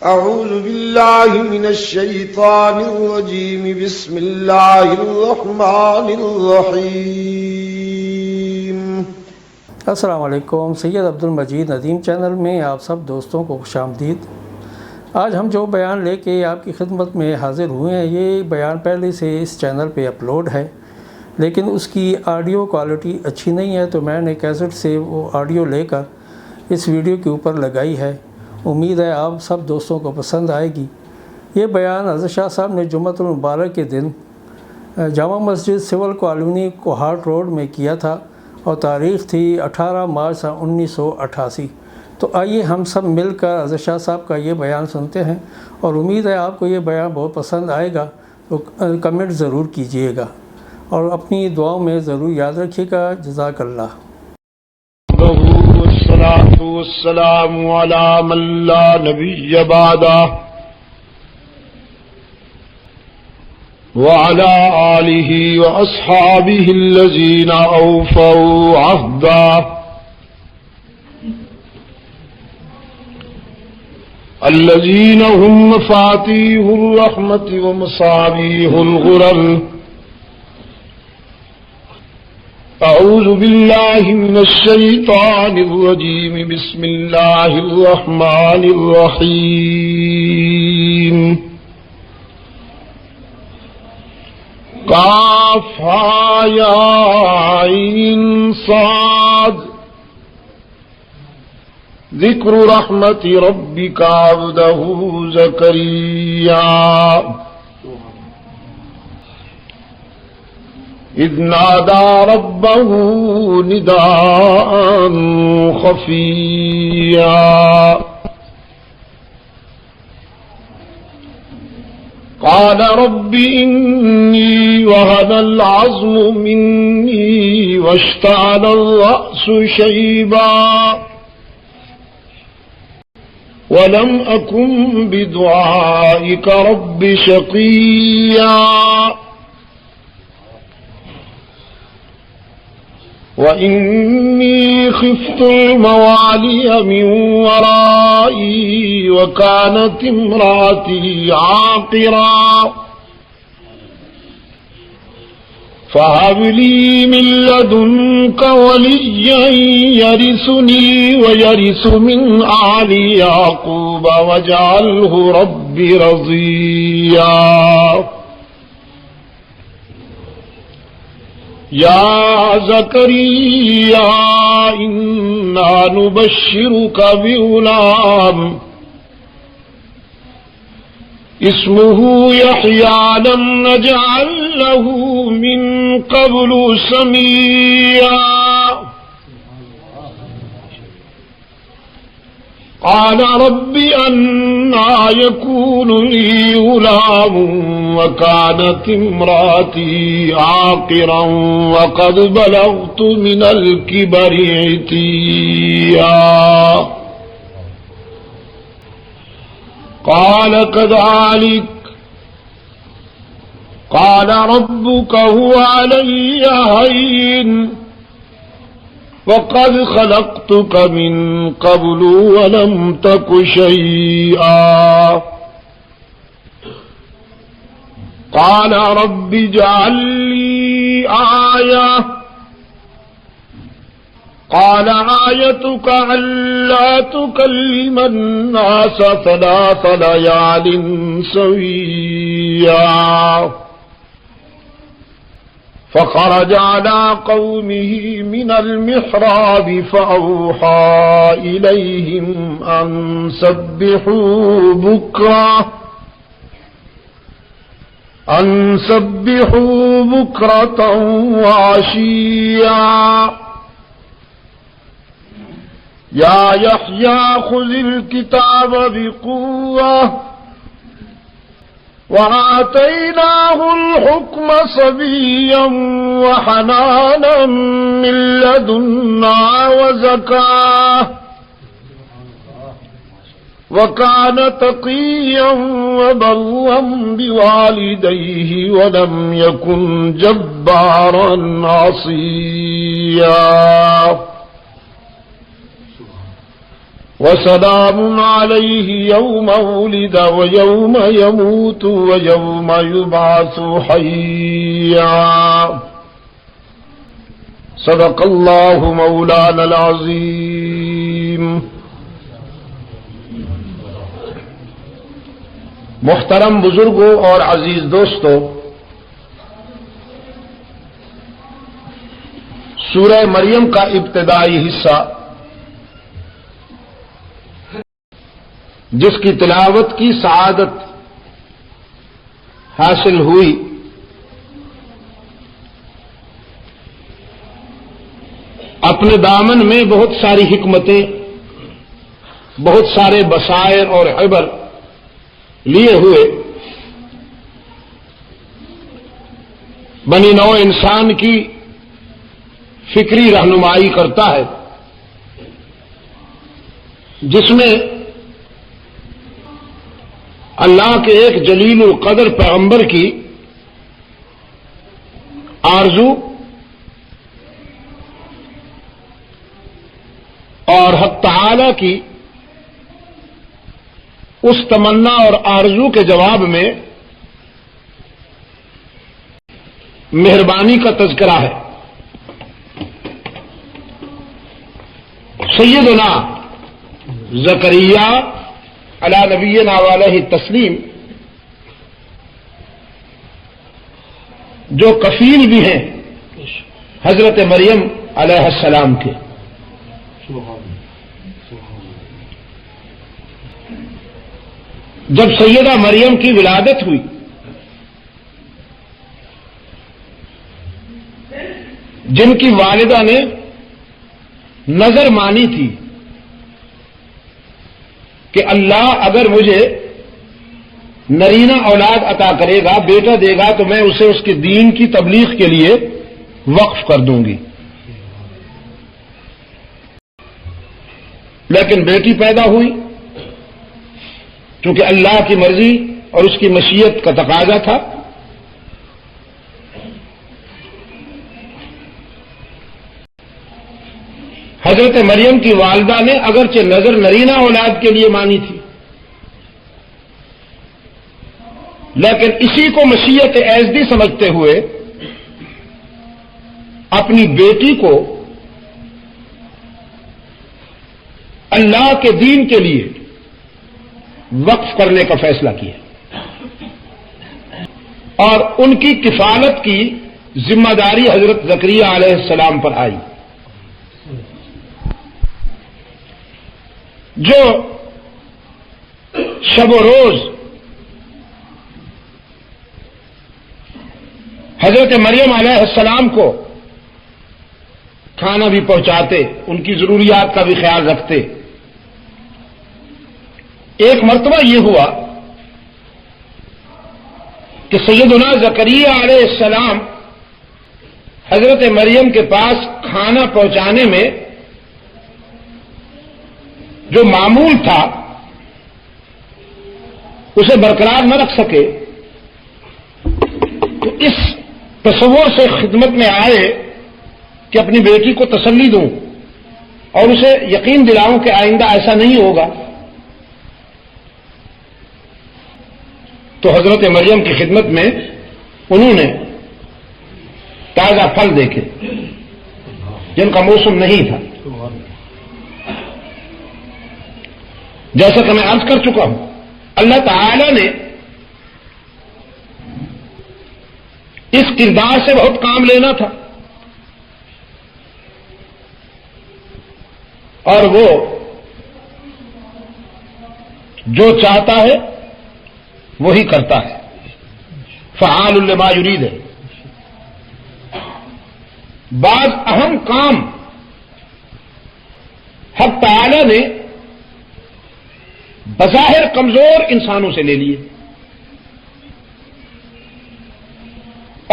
أعوذ بالله من الشيطان الرجيم بسم الله الرحمن الرحيم. السلام علیکم. سید عبدالمجید ندیم چینل میں آپ سب دوستوں کو خوش آمدید. آج ہم جو بیان لے کے آپ کی خدمت میں حاضر ہوئے ہیں، یہ بیان پہلے سے اس چینل پہ اپلوڈ ہے، لیکن اس کی آڈیو کوالٹی اچھی نہیں ہے، تو میں نے کیسٹ سے وہ آڈیو لے کر اس ویڈیو کے اوپر لگائی ہے. امید ہے آپ سب دوستوں کو پسند آئے گی. یہ بیان حضرت شاہ صاحب نے جمعۃ المبارک کے دن Jama Masjid civil colony Kohat road میں کیا تھا، اور تاریخ تھی 18 مارچ 1988. تو آئیے ہم سب مل کر حضرت شاہ صاحب کا یہ بیان سنتے ہیں، اور امید ہے آپ کو یہ بیان بہت پسند آئے گا. تو کمنٹ ضرور کیجئے گا اور اپنی دعاؤں میں ضرور یاد رکھیے گا. جزاک اللہ. والصلاة والسلام على من لا نبي بعده وعلى آله وأصحابه الذين أوفوا عهده الذين هم مفاتيح الرحمة ومصابيح الغرر. أعوذ بالله من الشيطان الرجيم بسم الله الرحمن الرحيم. قاف ها يا عين صاد ذكر رحمة ربك عبده زكريا إذ نادى ربه نداء خفيا قال رب إني وهن العظم مني واشتعل الرأس شيبا ولم أكن بدعائك رب شقيا وإني خفت الموالي من ورائي وكانت امرأتي عاقرا فهب لي من لدنك وليا يرثني ويرث من آل يعقوب واجعله رب رضيا. يا زكريا إنا نبشرك بغلام اسمه يحيى لم نجعل له من قبل سميا. قال رب أنى يكون لي غلام وكانت امرأتي عاقرا وقد بلغت من الكبر عتيا. قال كذلك قال ربك هو علي هين وقد خلقتك من قبل ولم تك شيئا. قال رب اجعل لي آية قال آيتك ألا تكلم الناس 3 ليال سويا. فخرج على قومه من المحراب فأوحى إليهم أن سبحوا بكرة وعشيا. يا يحيى خذ الكتاب بقوة وآتيناه الحكم صبيا وحنانا من لدنا وزكاة وكان تقيا وبرا بوالديه ولم يكن جبارا عصيا. وسلام عليه يوم ولد ويوم يموت ويوم يبعث حيا صدق الله مولانا العظيم. محترم بزرگوں اور عزیز دوستو، سورہ مریم کا ابتدائی حصہ جس کی تلاوت کی سعادت حاصل ہوئی، اپنے دامن میں بہت ساری حکمتیں، بہت سارے بصائر اور عبر لیے ہوئے بنی نوع انسان کی فکری رہنمائی کرتا ہے، جس میں اللہ کے ایک جلیل القدر پیغمبر کی آرزو اور حق تعالی کی اس تمنا اور آرزو کے جواب میں مہربانی کا تذکرہ ہے۔ سیدنا زکریا علی نبینا علیہ التسلیم جو کفیل بھی ہیں حضرت مریم علیہ السلام کے، جب سیدہ مریم کی ولادت ہوئی جن کی والدہ نے نظر مانی تھی کہ اللہ اگر مجھے نرینہ اولاد عطا کرے گا، بیٹا دے گا، تو میں اسے اس کے دین کی تبلیغ کے لیے وقف کر دوں گی، لیکن بیٹی پیدا ہوئی چونکہ اللہ کی مرضی اور اس کی مشیت کا تقاضا تھا۔ حضرت مریم کی والدہ نے اگرچہ نظر نرینہ اولاد کے لیے مانی تھی، لیکن اسی کو مشیت ایزدی سمجھتے ہوئے اپنی بیٹی کو اللہ کے دین کے لیے وقف کرنے کا فیصلہ کیا اور ان کی کفالت کی ذمہ داری حضرت زکریا علیہ السلام پر آئی، جو شب و روز حضرت مریم علیہ السلام کو کھانا بھی پہنچاتے، ان کی ضروریات کا بھی خیال رکھتے۔ ایک مرتبہ یہ ہوا کہ سیدنا زکریا علیہ السلام حضرت مریم کے پاس کھانا پہنچانے میں جو معمول تھا اسے برقرار نہ رکھ سکے، تو اس تصور سے خدمت میں آئے کہ اپنی بیٹی کو تسلی دوں اور اسے یقین دلاؤں کہ آئندہ ایسا نہیں ہوگا۔ تو حضرت مریم کی خدمت میں انہوں نے تازہ پھل دیکھے جن کا موسم نہیں تھا، جیسا کہ میں عرض کر چکا ہوں، اللہ تعالی نے اس کردار سے بہت کام لینا تھا اور وہ جو چاہتا ہے وہی کرتا ہے، فعال لما یرید ہے۔ بعض اہم کام حق تعالی نے بظاہر کمزور انسانوں سے لے لیے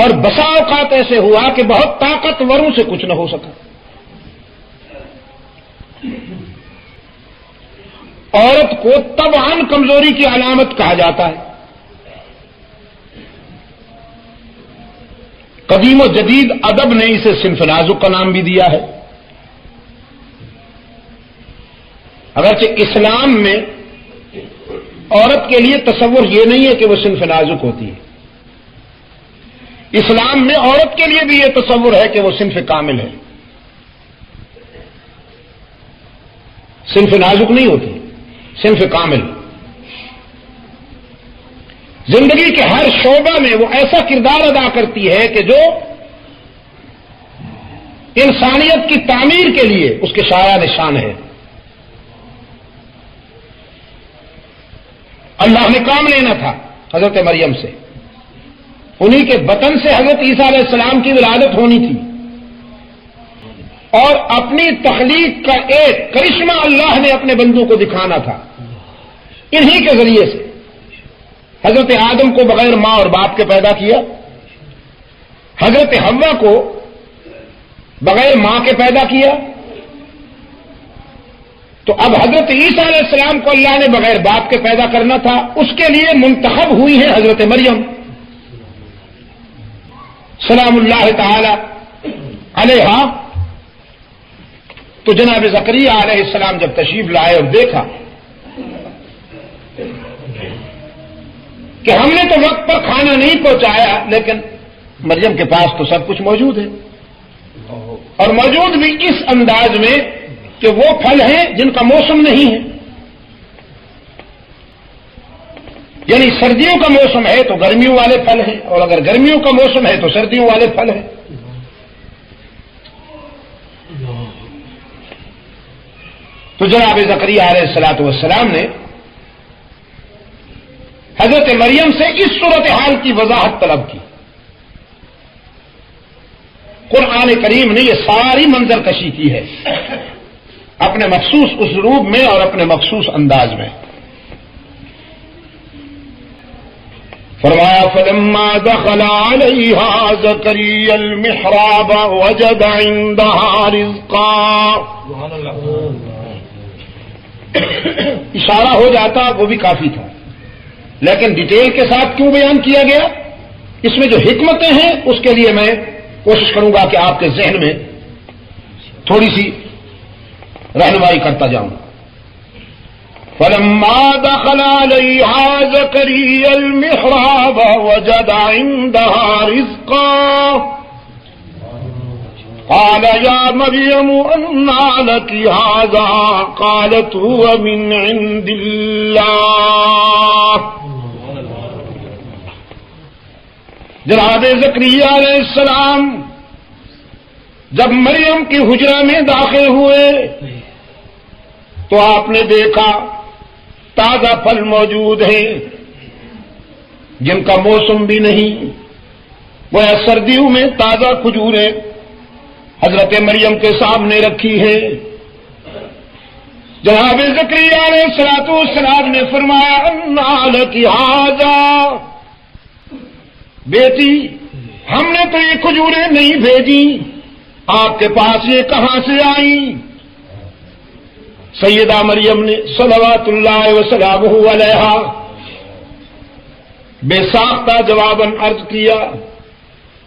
اور بسا اوقات ایسے ہوا کہ بہت طاقتوروں سے کچھ نہ ہو سکا۔ عورت کو طبعاً کمزوری کی علامت کہا جاتا ہے۔ قدیم و جدید ادب نے اسے صنف نازک کا نام بھی دیا ہے۔ اگرچہ اسلام میں عورت کے لیے تصور یہ نہیں ہے کہ وہ صنف نازک ہوتی ہے، اسلام میں عورت کے لیے بھی یہ تصور ہے کہ وہ صنف کامل ہے، صنف نازک نہیں ہوتی، صنف کامل۔ زندگی کے ہر شعبہ میں وہ ایسا کردار ادا کرتی ہے کہ جو انسانیت کی تعمیر کے لیے اس کے شایع نشان ہے۔ اللہ نے کام لینا تھا حضرت مریم سے، انہی کے بطن سے حضرت عیسیٰ علیہ السلام کی ولادت ہونی تھی، اور اپنی تخلیق کا ایک کرشمہ اللہ نے اپنے بندوں کو دکھانا تھا۔ انہی کے ذریعے سے حضرت آدم کو بغیر ماں اور باپ کے پیدا کیا، حضرت حوا کو بغیر ماں کے پیدا کیا، تو اب حضرت عیسیٰ علیہ السلام کو اللہ نے بغیر باپ کے پیدا کرنا تھا، اس کے لیے منتخب ہوئی ہے حضرت مریم سلام اللہ تعالی علیہا۔ تو جناب زکریا علیہ السلام جب تشریف لائے اور دیکھا کہ ہم نے تو وقت پر کھانا نہیں پہنچایا، لیکن مریم کے پاس تو سب کچھ موجود ہے، اور موجود بھی اس انداز میں کہ وہ پھل ہیں جن کا موسم نہیں ہے، یعنی سردیوں کا موسم ہے تو گرمیوں والے پھل ہیں، اور اگر گرمیوں کا موسم ہے تو سردیوں والے پھل ہیں۔ تو جناب زکریا علیہ الصلوۃ والسلام نے حضرت مریم سے اس صورتحال کی وضاحت طلب کی۔ قرآن کریم نے یہ ساری منظر کشی کی ہے اپنے مخصوص اسلوب میں اور اپنے مخصوص انداز میں۔ فرمایا فلما دخل علیہا زکریا المحراب وجد عندہا رزقا۔ اشارہ ہو جاتا وہ بھی کافی تھا، لیکن ڈیٹیل کے ساتھ کیوں بیان کیا گیا؟ اس میں جو حکمتیں ہیں اس کے لیے میں کوشش کروں گا کہ آپ کے ذہن میں تھوڑی سی رہنمائی کرتا جاؤں۔ فلما دخل علیہا زکریا المحراب وجد عندہا رزقا قال یا مریم انى لك هذا قالت هو من عند اللہ۔ جناب زکریا علیہ السلام جب مریم کی حجرہ میں داخل ہوئے تو آپ نے دیکھا تازہ پھل موجود ہیں جن کا موسم بھی نہیں، وہ سردیوں میں تازہ کھجوریں حضرت مریم کے سامنے رکھی ہے۔ جناب زکریا علیہ الصلوۃ والسلام نے فرمایا انى لك هذا، بیٹی ہم نے تو یہ کھجوریں نہیں بھیجی، آپ کے پاس یہ کہاں سے آئیں؟ سیدہ مریم نے صلوات اللہ وسلامہ علیہا بے ساختہ جواباً عرض کیا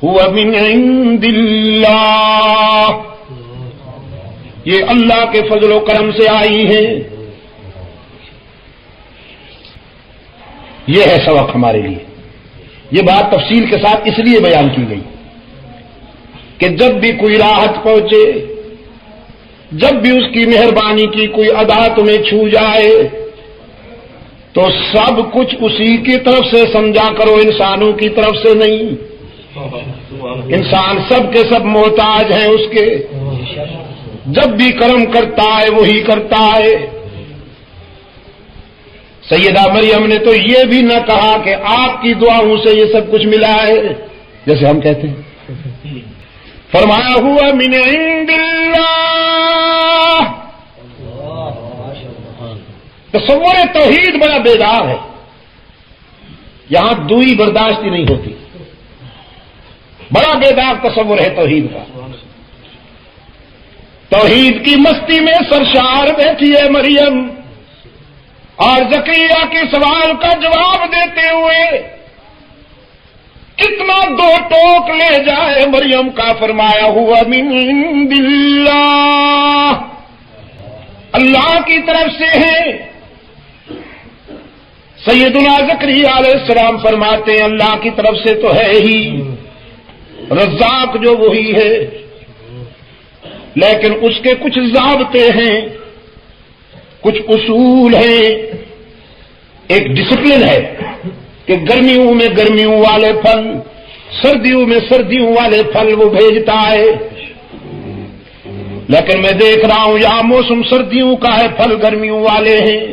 هو من عند اللہ، یہ اللہ کے فضل و کرم سے آئی ہے۔ یہ ہے سبق ہمارے لیے۔ یہ بات تفصیل کے ساتھ اس لیے بیان کی گئی کہ جب بھی کوئی راحت پہنچے، جب بھی اس کی مہربانی کی کوئی ادا تمہیں چھو جائے تو سب کچھ اسی کی طرف سے سمجھا کرو، انسانوں کی طرف سے نہیں۔ انسان سب کے سب محتاج ہیں اس کے، جب بھی کرم کرتا ہے وہی کرتا ہے۔ سیدہ مریم نے تو یہ بھی نہ کہا کہ آپ کی دعاؤں سے یہ سب کچھ ملا ہے جیسے ہم کہتے ہیں، فرمایا ہوا من عند اللہ۔ تصور توحید بڑا بیدار ہے، یہاں دوئی برداشتی نہیں ہوتی، بڑا بیدار تصور ہے توحید کا۔ توحید کی مستی میں سرشار بیٹھی ہے مریم، اور زکریا کے سوال کا جواب دیتے ہوئے کتنا دو ٹوک لے جائے مریم کا، فرمایا ہوا من عند اللہ، اللہ کی طرف سے ہیں۔ سیدنا زکریا علیہ السلام فرماتے ہیں اللہ کی طرف سے تو ہے ہی، رزاق جو وہی ہے، لیکن اس کے کچھ ضابطے ہیں، کچھ اصول ہیں، ایک ڈسپلن ہے کہ گرمیوں میں گرمیوں والے پھل، سردیوں میں سردیوں والے پھل وہ بھیجتا ہے۔ لیکن میں دیکھ رہا ہوں یہاں موسم سردیوں کا ہے، پھل گرمیوں والے ہیں۔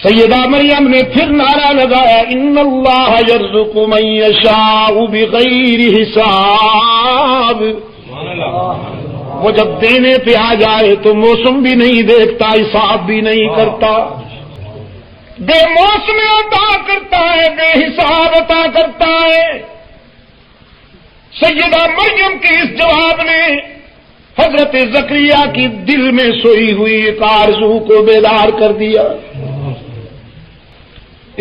سیدہ مریم نے پھر نعرہ لگایا ان اللہ یرزق من یشاء بغیر حساب۔ وہ جب دینے پہ آ جائے تو موسم بھی نہیں دیکھتا، حساب بھی نہیں کرتا، بے موسم عطا کرتا ہے، بے حساب عطا کرتا ہے۔ سیدہ مریم کے اس جواب نے حضرت زکریا کی دل میں سوئی ہوئی ایک آرزو کو بیدار کر دیا۔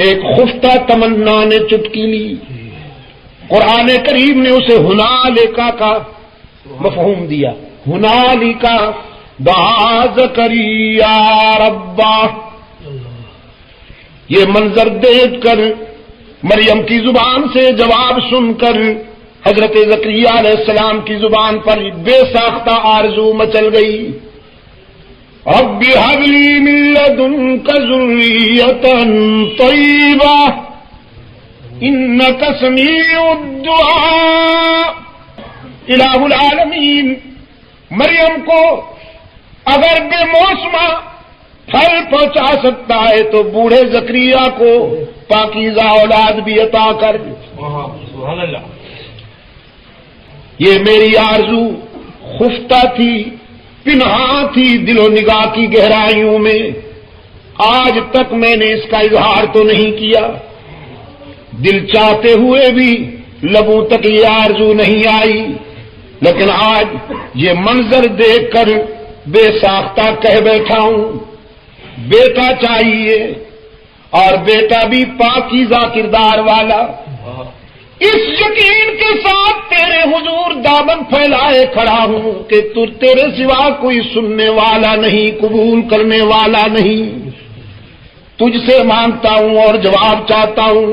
ایک خفتہ تمنا نے چٹکی لی، قرآن کریم نے اسے ہنالکا کا مفہوم دیا، ہنالکا دعا زکریا ربا۔ یہ منظر دیکھ کر، مریم کی زبان سے جواب سن کر، حضرت زکریا علیہ السلام کی زبان پر بے ساختہ آرزو مچل گئی، رب هب لي من لدنك ذرية طيبة إنك سميع الدعاء۔ الہ العالمین مریم کو اگر بے موسمہ پھل پہنچا سکتا ہے تو بوڑھے زکریا کو پاکیزہ اولاد بھی عطا کر۔ سبحان اللہ۔ یہ میری آرزو خفتہ تھی، پنہاں تھی دل و نگاہ کی گہرائیوں میں، آج تک میں نے اس کا اظہار تو نہیں کیا، دل چاہتے ہوئے بھی لبوں تک یہ آرزو نہیں آئی، لیکن آج یہ منظر دیکھ کر بے ساختہ کہہ بیٹھا ہوں بیٹا چاہیے، اور بیٹا بھی پاکیزہ کردار والا۔ اس یقین کے ساتھ تیرے حضور دامن پھیلائے کھڑا ہوں کہ تیرے سوا کوئی سننے والا نہیں، قبول کرنے والا نہیں، تجھ سے مانگتا ہوں اور جواب چاہتا ہوں۔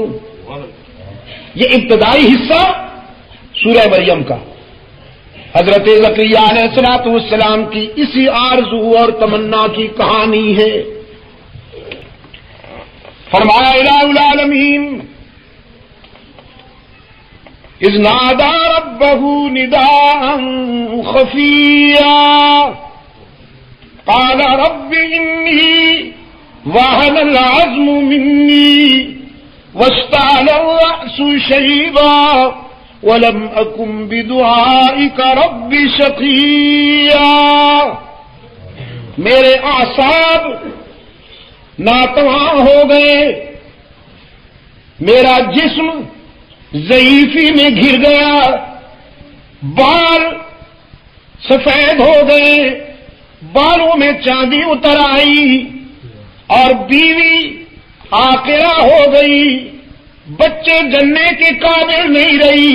یہ ابتدائی حصہ سورہ مریم کا حضرت زکریا علیہ السلام کی اسی آرزو اور تمنا کی کہانی ہے۔ فرمایا الہ العالمین اذ نادى ربه نداء خفيا قال رب إني وهن العظم مني واشتعل الرأس شيبا ولم أكن بدعائك رب شقيا۔ میرے اعصاب ناتواں ہو گئے، میرا جسم ضعیفی میں گھر گیا، بال سفید ہو گئے، بالوں میں چاندی اتر آئی، اور بیوی عاقرہ ہو گئی، بچے جننے کے قابل نہیں رہی۔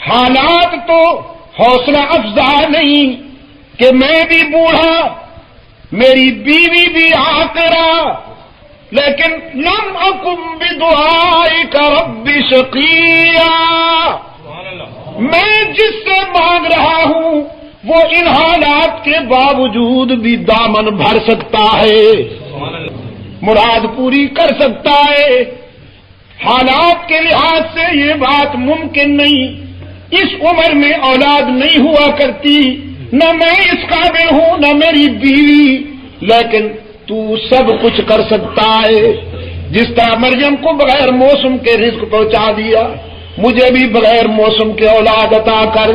حالات تو حوصلہ افزا نہیں کہ میں بھی بوڑھا، میری بیوی بھی عاقرہ، لیکن لم اکن بدعائک رب شقیا۔ میں جس سے مانگ رہا ہوں وہ ان حالات کے باوجود بھی دامن بھر سکتا ہے، مراد پوری کر سکتا ہے۔ حالات کے لحاظ سے یہ بات ممکن نہیں، اس عمر میں اولاد نہیں ہوا کرتی، نہ میں اس قابل ہوں نہ میری بیوی، لیکن تو سب کچھ کر سکتا ہے۔ جس طرح مریم کو بغیر موسم کے رزق پہنچا دیا، مجھے بھی بغیر موسم کے اولاد عطا کر۔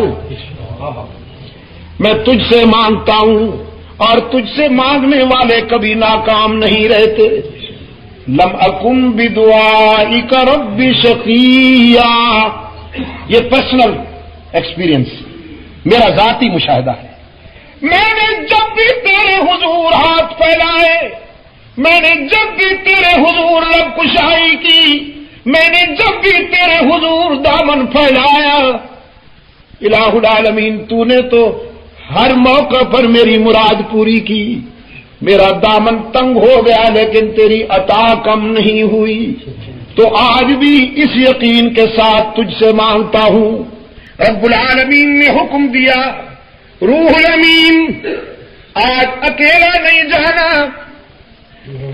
میں تجھ سے مانگتا ہوں، اور تجھ سے مانگنے والے کبھی ناکام نہیں رہتے۔ لم اکن بدعائک رب شقیا، یہ پرسنل ایکسپیرئنس، میرا ذاتی مشاہدہ ہے۔ میں نے جب بھی تیرے حضور ہاتھ پھیلائے، میں نے جب بھی تیرے حضور لب کشائی کی، میں نے جب بھی تیرے حضور دامن پھیلایا، الہ العالمین تو نے تو ہر موقع پر میری مراد پوری کی، میرا دامن تنگ ہو گیا لیکن تیری عطا کم نہیں ہوئی، تو آج بھی اس یقین کے ساتھ تجھ سے مانگتا ہوں۔ رب العالمین نے حکم دیا، روح الامین آج اکیلا نہیں جانا۔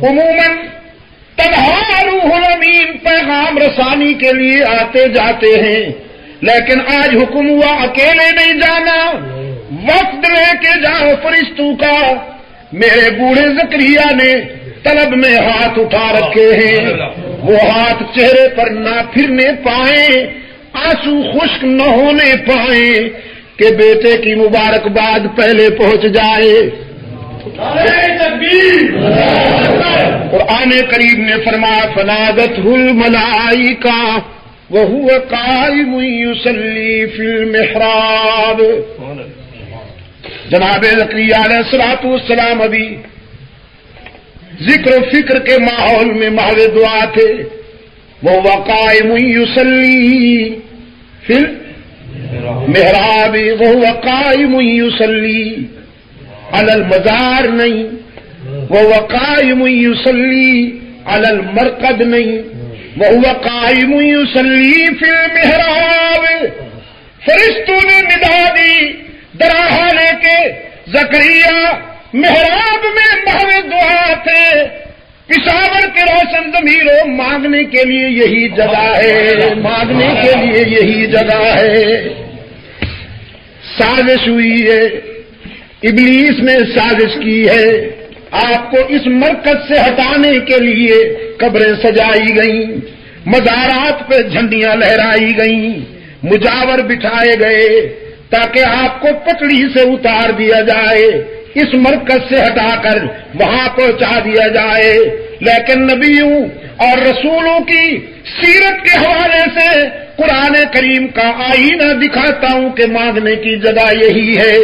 عموماً تنہا روح الامین پیغام رسانی کے لیے آتے جاتے ہیں، لیکن آج حکم ہوا اکیلے نہیں جانا، وقت لے کے جاؤ فرشتوں کا۔ میرے بوڑھے زکریا نے طلب میں ہاتھ اٹھا رکھے ہیں، وہ ہاتھ چہرے پر نہ پھرنے پائیں، آنسو خشک نہ ہونے پائیں کہ بیٹے کی مبارکباد پہلے پہنچ جائے۔ قرآن کریم نے فرمایا فنادته الملائکہ وہو قائم یصلی فی المحراب۔ جناب زکریا علیہ الصلوۃ والسلام ابھی ذکر و فکر کے ماحول میں محو دعا تھے۔ وہو قائم یصلی فی المحراب، وہو قائم یصلی علی المزار نہیں، وہو قائم یصلی علی المرقد نہیں، وہو قائم یصلی فی المحراب۔ فرشتوں نے ندا دی دراہا لے کے، زکریا محراب میں محو دعا تھے۔ پشاور کے روشن ضمیروں، مانگنے کے لیے یہی جگہ ہے، مانگنے کے لیے یہی جگہ ہے۔ سازش ہوئی ہے، ابلیس نے سازش کی ہے، آپ کو اس مرکز سے ہٹانے کے لیے قبریں سجائی گئیں، مزارات پہ جھنڈیاں لہرائی گئیں، مجاور بٹھائے گئے تاکہ آپ کو پٹڑی سے اتار دیا جائے، اس مرکز سے ہٹا کر وہاں پہنچا دیا جائے۔ لیکن نبیوں اور رسولوں کی سیرت کے حوالے سے قرآن کریم کا آئینہ دکھاتا ہوں کہ مانگنے کی جگہ یہی ہے۔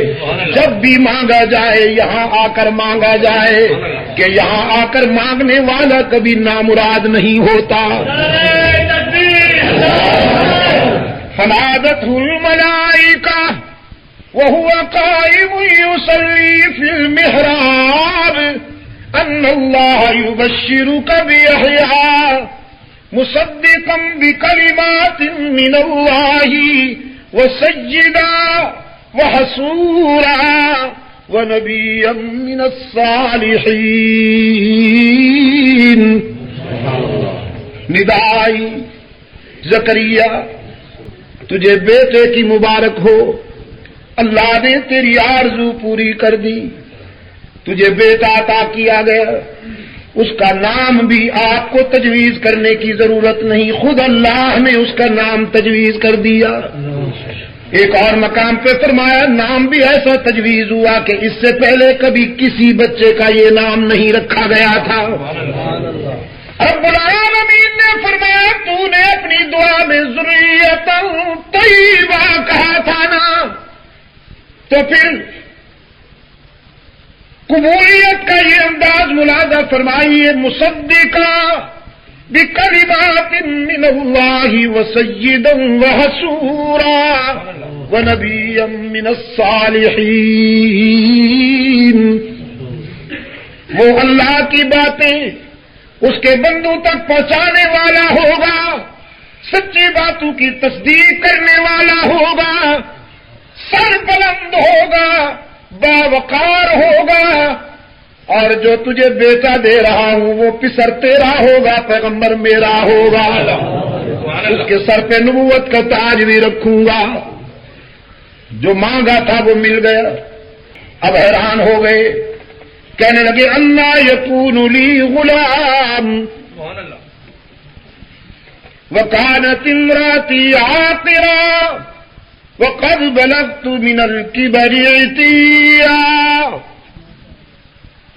جب بھی مانگا جائے یہاں آ کر مانگا جائے، کہ یہاں آ کر مانگنے والا کبھی نامراد نہیں ہوتا۔ فنادته الملائکہ وہو قائم یصلی فی المحراب ان اللہ یبشرک بیحییٰ مصدقا بکلمات من اللہ وسیدا وحصورا ونبیا من الصالحین۔ ندائی زکریا تجھے بیٹے کی مبارک ہو، اللہ نے تیری آرزو پوری کر دی، تجھے بیٹا عطا کیا گیا۔ اس کا نام بھی آپ کو تجویز کرنے کی ضرورت نہیں، خود اللہ نے اس کا نام تجویز کر دیا۔ ایک اور مقام پہ فرمایا نام بھی ایسا تجویز ہوا کہ اس سے پہلے کبھی کسی بچے کا یہ نام نہیں رکھا گیا تھا۔ رب العالمین نے فرمایا تو نے اپنی دعا میں ذریۃ طیبہ کہا تھا نا، تو پھر قبولیت کا یہ انداز ملاحظہ فرمائیے، مصدقا بکلمات من اللہ وسیدا وحصورا ونبیا من الصالحین۔ وہ اللہ کی باتیں اس کے بندوں تک پہنچانے والا ہوگا، سچی باتوں کی تصدیق کرنے والا ہوگا، سر بلند ہوگا، باوقار ہوگا، اور جو تجھے بیٹا دے رہا ہوں وہ پسر تیرا ہوگا، پیغمبر میرا ہوگا، اس کے سر پہ نبوت کا تاج بھی رکھوں گا۔ جو مانگا تھا وہ مل گیا۔ اب حیران ہو گئے، کہنے لگے انا یکون لی غلام وکانت امراتی عاقرا وقد بلغت من الکبر عتیا۔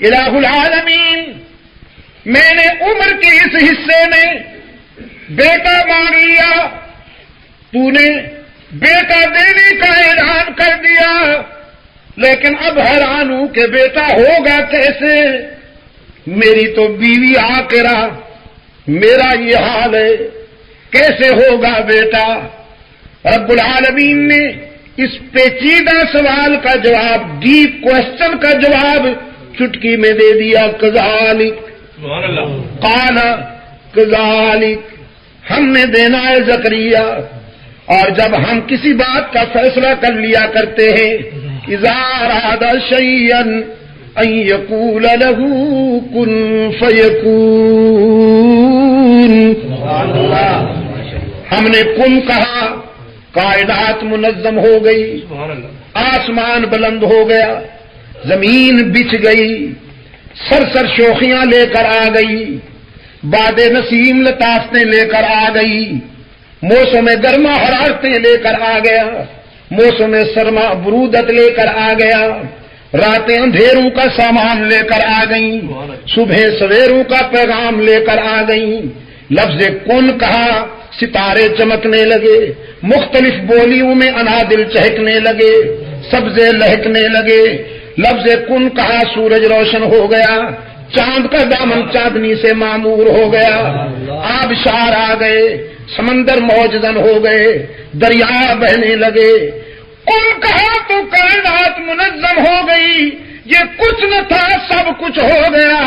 الہ العالمین، میں نے عمر کے اس حصے میں بیٹا مانگ لیا، تو نے بیٹا دینے کا اعلان کر دیا، لیکن اب حیران ہوں کہ بیٹا ہوگا کیسے؟ میری تو بیوی عاقرہ، میرا یہ حال ہے، کیسے ہوگا بیٹا؟ رب العالمین نے اس پیچیدہ سوال کا جواب، ڈیپ کوشچن کا جواب چٹکی میں دے دیا، کذالک قال کذالک، ہم نے دینا ہے زکریا۔ اور جب ہم کسی بات کا فیصلہ کر لیا کرتے ہیں، اذا اراد شیئا ان یقول له کن فیکون، ہم نے کن کہا، کائنات منظم ہو گئی، آسمان بلند ہو گیا، زمین بچھ گئی، سرسر شوخیاں لے کر آ گئی، باد نسیم لطافتیں لے کر آ گئی، موسم گرما حرارتیں لے کر آ گیا، موسم سرما برودت لے کر آ گیا، راتیں اندھیروں کا سامان لے کر آ گئیں، صبح سویروں کا پیغام لے کر آ گئیں۔ لفظ کن کہا، ستارے چمکنے لگے، مختلف بولیوں میں انادل چہکنے لگے، سبزے لہکنے لگے۔ لفظ کن کہا، سورج روشن ہو گیا، چاند کا دامن چاندنی سے معمور ہو گیا، آبشار آ گئے، سمندر موجزن ہو گئے، دریا بہنے لگے۔ کن کہا تو کائنات منظم ہو گئی، یہ کچھ نہ تھا سب کچھ ہو گیا،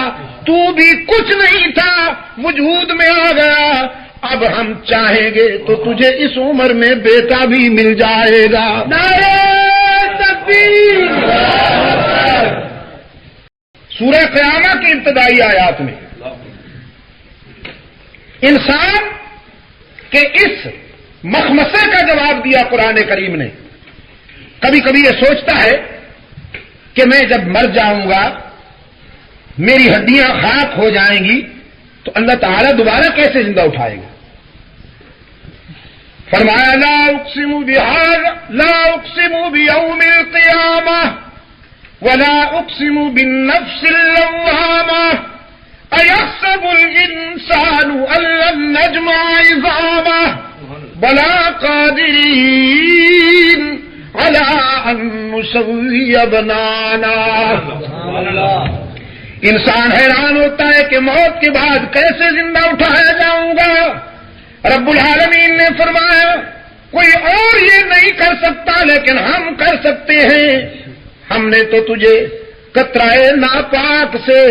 تو بھی کچھ نہیں تھا وجود میں آ گیا۔ اب ہم چاہیں گے تو تجھے اس عمر میں بیٹا بھی مل جائے گا۔ نعرہ تکبیر۔ سورہ قیامہ کی ابتدائی آیات میں انسان کے اس مخمصے کا جواب دیا قرآن کریم نے۔ کبھی کبھی یہ سوچتا ہے کہ میں جب مر جاؤں گا، میری ہڈیاں خاک ہو جائیں گی، تو اللہ تعالیٰ دوبارہ کیسے زندہ اٹھائے گا؟ فرمایا لا اقسم بهذا، لا اقسم بیوم القیامہ ولا اقسم بالنفس اللوامہ ایحسب الانسان ان لن نجمع عظامہ بلا قادرین علی ان نسوی بنانا۔ انسان حیران ہوتا ہے کہ موت کے بعد کیسے زندہ اٹھایا جاؤں گا۔ رب العالمین نے فرمایا کوئی اور یہ نہیں کر سکتا لیکن ہم کر سکتے ہیں۔ ہم نے تو تجھے قطرہ ناپاک سے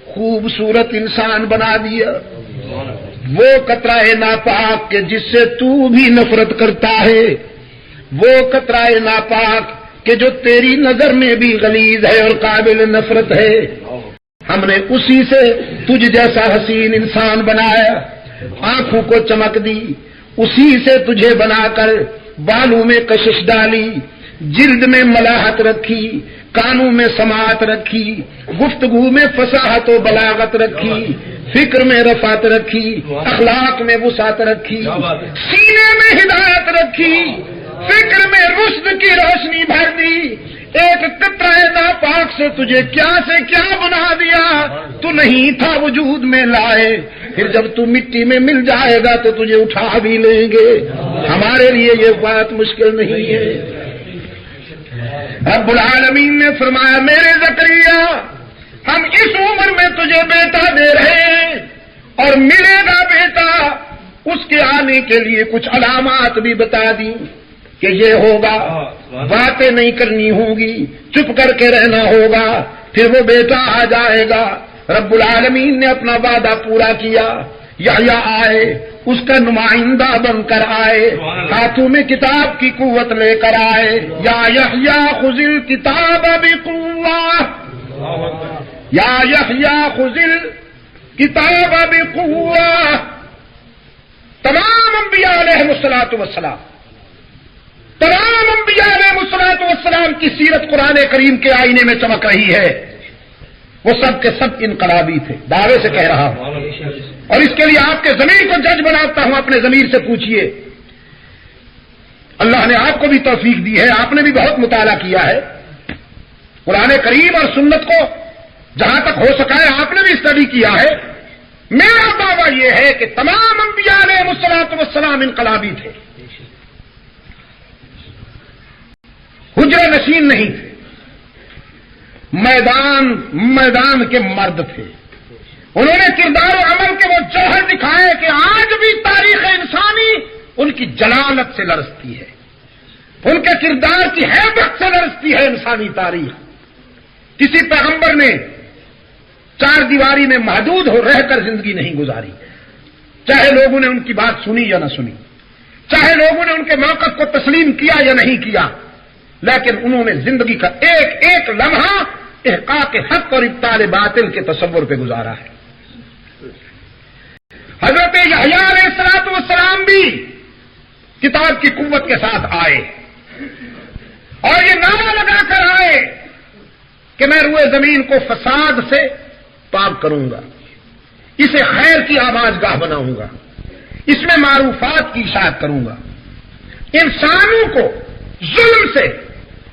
خوبصورت انسان بنا دیا، وہ قطرہ ناپاک کہ جس سے تو بھی نفرت کرتا ہے، وہ قطرہ ناپاک کہ جو تیری نظر میں بھی غلیظ ہے اور قابل نفرت ہے۔ ہم نے اسی سے تجھ جیسا حسین انسان بنایا، آنکھوں کو چمک دی، اسی سے تجھے بنا کر بالوں میں کشش ڈالی، جلد میں ملاحت رکھی، کانوں میں سماعت رکھی، گفتگو میں فصاحت و بلاغت رکھی، فکر میں رفعت رکھی، اخلاق میں وسعت رکھی، سینے میں ہدایت رکھی، فکر میں رشد کی روشنی بھر دی۔ ایک قطرہ ناپاک سے تجھے کیا سے کیا بنا دیا، تو نہیں تھا وجود میں لائے، پھر جب تو مٹی میں مل جائے گا تو تجھے اٹھا بھی لیں گے۔ ہمارے لیے یہ بات مشکل نہیں ہے۔ رب العالمین نے فرمایا میرے زکریا، ہم اس عمر میں تجھے بیٹا دے رہے ہیں، اور ملے گا بیٹا، اس کے آنے کے لیے کچھ علامات بھی بتا دی کہ یہ ہوگا، باتیں نہیں کرنی ہوں گی، چپ کر کے رہنا ہوگا، پھر وہ بیٹا آ جائے گا۔ رب العالمین نے اپنا وعدہ پورا کیا، یحییٰ آئے، اس کا نمائندہ بن کر آئے، ہاتھوں میں کتاب کی قوت لے کر آئے۔ یا یحییٰ خذ الکتاب بقوہ، یا یحییٰ خذ الکتاب بقوہ۔ تمام انبیاء علیہ الصلوۃ والسلام، تمام انبیاء علیہ الصلوۃ والسلام کی سیرت قرآن کریم کے آئینے میں چمک رہی ہے۔ وہ سب کے سب انقلابی تھے، دعوے سے کہہ رہا ہوں، اور اس کے لیے آپ کے ضمیر کو جج بناتا ہوں۔ اپنے ضمیر سے پوچھئے، اللہ نے آپ کو بھی توفیق دی ہے، آپ نے بھی بہت مطالعہ کیا ہے قرآن کریم اور سنت کو، جہاں تک ہو سکا ہے آپ نے بھی اسٹڈی کیا ہے۔ میرا دعویٰ یہ ہے کہ تمام انبیاء علیہ الصلوۃ والسلام انقلابی تھے، حجرہ نشین نہیں تھے، میدان کے مرد تھے۔ انہوں نے کردار و عمل کے وہ جوہر دکھائے کہ آج بھی تاریخ انسانی ان کی جلالت سے لرزتی ہے۔ ان کے کردار کی ہیبت سے لرزتی ہے انسانی تاریخ. کسی پیغمبر نے چار دیواری میں محدود ہو رہ کر زندگی نہیں گزاری، چاہے لوگوں نے ان کی بات سنی یا نہ سنی، چاہے لوگوں نے ان کے موقف کو تسلیم کیا یا نہیں کیا، لیکن انہوں نے زندگی کا ایک ایک لمحہ احقاق حق اور ابطال باطل کے تصور پہ گزارا ہے. حضرت یحییٰ علیہ الصلوۃ والسلام بھی کتاب کی قوت کے ساتھ آئے اور یہ نعرہ لگا کر آئے کہ میں روئے زمین کو فساد سے پاک کروں گا، اسے خیر کی آواز گاہ بناؤں گا، اس میں معروفات کی اشاعت کروں گا، انسانوں کو ظلم سے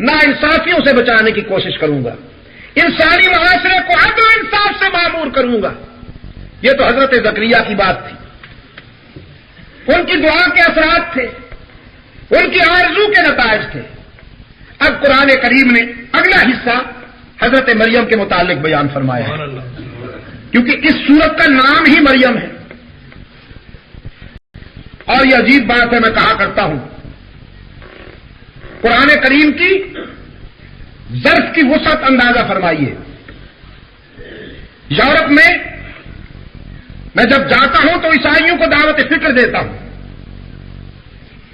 ناانصافیوں سے بچانے کی کوشش کروں گا، انسانی معاشرے کو عدل و انصاف سے معمور کروں گا. یہ تو حضرت زکریا کی بات تھی، ان کی دعا کے اثرات تھے، ان کی آرزو کے نتائج تھے. اب قرآن کریم نے اگلا حصہ حضرت مریم کے متعلق بیان فرمایا ہے، کیونکہ اس سورت کا نام ہی مریم ہے. اور یہ عجیب بات ہے، میں کہا کرتا ہوں قرآن کریم کی ظرف کی وسعت اندازہ فرمائیے. یورپ میں جب جاتا ہوں تو عیسائیوں کو دعوت فکر دیتا ہوں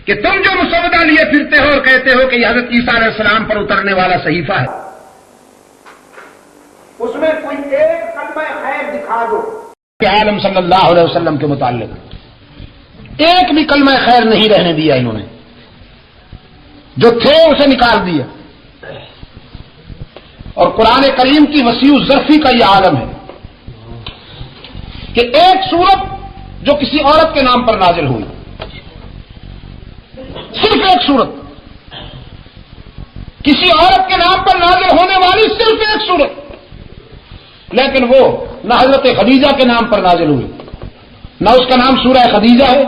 کہ تم جو مسودہ لیے پھرتے ہو اور کہتے ہو کہ یہ حضرت عیسیٰ علیہ السلام پر اترنے والا صحیفہ ہے، اس میں کوئی ایک کلمہ خیر دکھا دو کہ عالم صلی اللہ علیہ وسلم کے متعلق ایک بھی کلمہ خیر نہیں رہنے دیا. انہوں نے جو تھے اسے نکال دیا. اور قرآن کریم کی وسیع ظرفی کا یہ عالم ہے کہ ایک سورت جو کسی عورت کے نام پر نازل ہوئی، صرف ایک سورت، کسی عورت کے نام پر نازل ہونے والی صرف ایک سورت، لیکن وہ نہ حضرت خدیجہ کے نام پر نازل ہوئی، نہ اس کا نام سورہ خدیجہ ہے،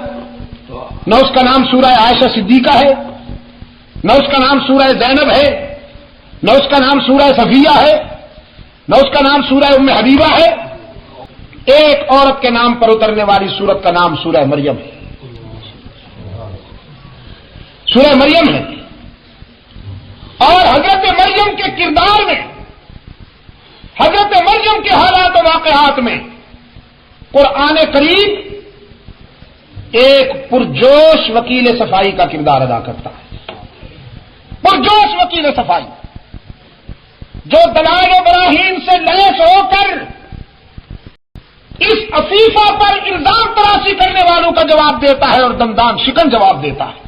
نہ اس کا نام سورہ عائشہ صدیقہ ہے، نہ اس کا نام سورہ زینب ہے، نہ اس کا نام سورہ صفیہ ہے، نہ اس کا نام سورہ ام حبیبہ ہے. ایک عورت کے نام پر اترنے والی سورت کا نام سورہ مریم ہے. سورہ مریم ہے. اور حضرت مریم کے کردار میں، حضرت مریم کے حالات و واقعات میں قرآن کریم ایک پرجوش وکیل صفائی کا کردار ادا کرتا ہے. پرجوش وکیل صفائی جو دلائل و براہین سے لیس ہو کر اس عفیفہ پر الزام تراشی کرنے والوں کا جواب دیتا ہے اور دندان شکن جواب دیتا ہے.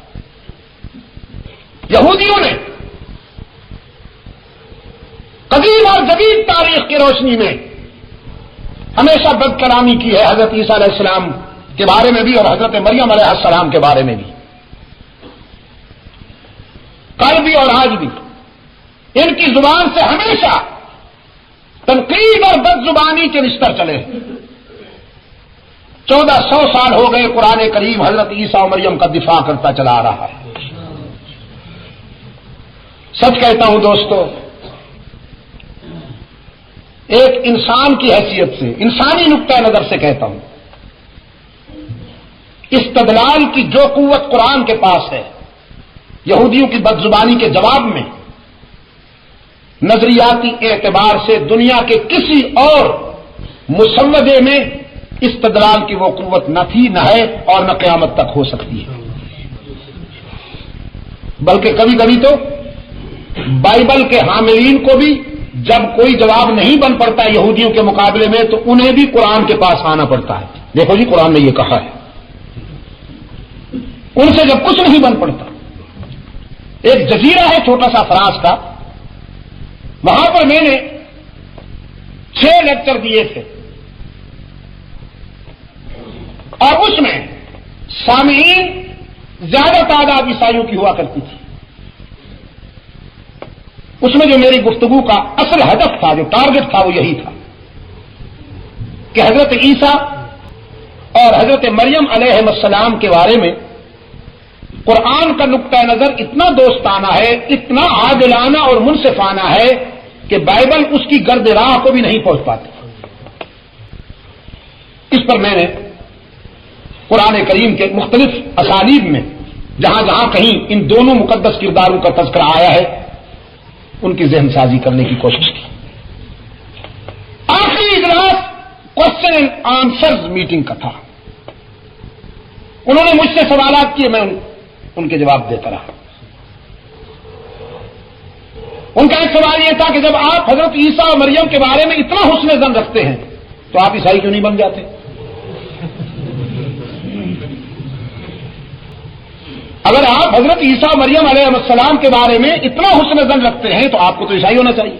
یہودیوں نے قدیم اور جدید تاریخ کی روشنی میں ہمیشہ بد کلامی کی ہے حضرت عیسیٰ علیہ السلام کے بارے میں بھی اور حضرت مریم علیہ السلام کے بارے میں بھی. کل بھی اور آج بھی ان کی زبان سے ہمیشہ تنقید اور بد زبانی کے نشتر چلے. 1400 سال ہو گئے قرآن کریم حضرت عیسیٰ و مریم کا دفاع کرتا چلا آ رہا ہے. سچ کہتا ہوں دوستو، ایک انسان کی حیثیت سے، انسانی نقطہ نظر سے کہتا ہوں، استدلال کی جو قوت قرآن کے پاس ہے یہودیوں کی بد زبانی کے جواب میں، نظریاتی اعتبار سے دنیا کے کسی اور مسودے میں استدلال کی وہ قوت نہ تھی، نہ ہے اور نہ قیامت تک ہو سکتی ہے. بلکہ کبھی کبھی تو بائبل کے حاملین کو بھی جب کوئی جواب نہیں بن پڑتا یہودیوں کے مقابلے میں تو انہیں بھی قرآن کے پاس آنا پڑتا ہے. دیکھو جی قرآن نے یہ کہا ہے. ان سے جب کچھ نہیں بن پڑتا، ایک جزیرہ ہے چھوٹا سا فراس کا، وہاں پر میں نے 6 لیکچر دیے تھے اور اس میں سامعین زیادہ تعداد عیسائیوں کی ہوا کرتی تھی. اس میں جو میری گفتگو کا اصل ہدف تھا، جو ٹارگٹ تھا، وہ یہی تھا کہ حضرت عیسیٰ اور حضرت مریم علیہ السلام کے بارے میں قرآن کا نقطہ نظر اتنا دوستانہ ہے، اتنا عادلانہ اور منصفانہ ہے کہ بائبل اس کی گرد راہ کو بھی نہیں پہنچ پاتی. اس پر میں نے قرآن کریم کے مختلف اسالیب میں جہاں جہاں کہیں ان دونوں مقدس کرداروں کا تذکرہ آیا ہے ان کی ذہن سازی کرنے کی کوشش کی. آخری اجلاس کوشچن اینڈ آنسرز میٹنگ کا تھا. انہوں نے مجھ سے سوالات کیے, میں ان کے جواب دیتا رہا. ان کا ایک سوال یہ تھا کہ جب آپ حضرت عیسیٰ اور مریم کے بارے میں اتنا حسن ظن رکھتے ہیں تو آپ عیسائی کیوں نہیں بن جاتے؟ اگر آپ حضرت عیسیٰ اور مریم علیہ السلام کے بارے میں اتنا حسن ظن رکھتے ہیں تو آپ کو تو عیسائی ہونا چاہیے.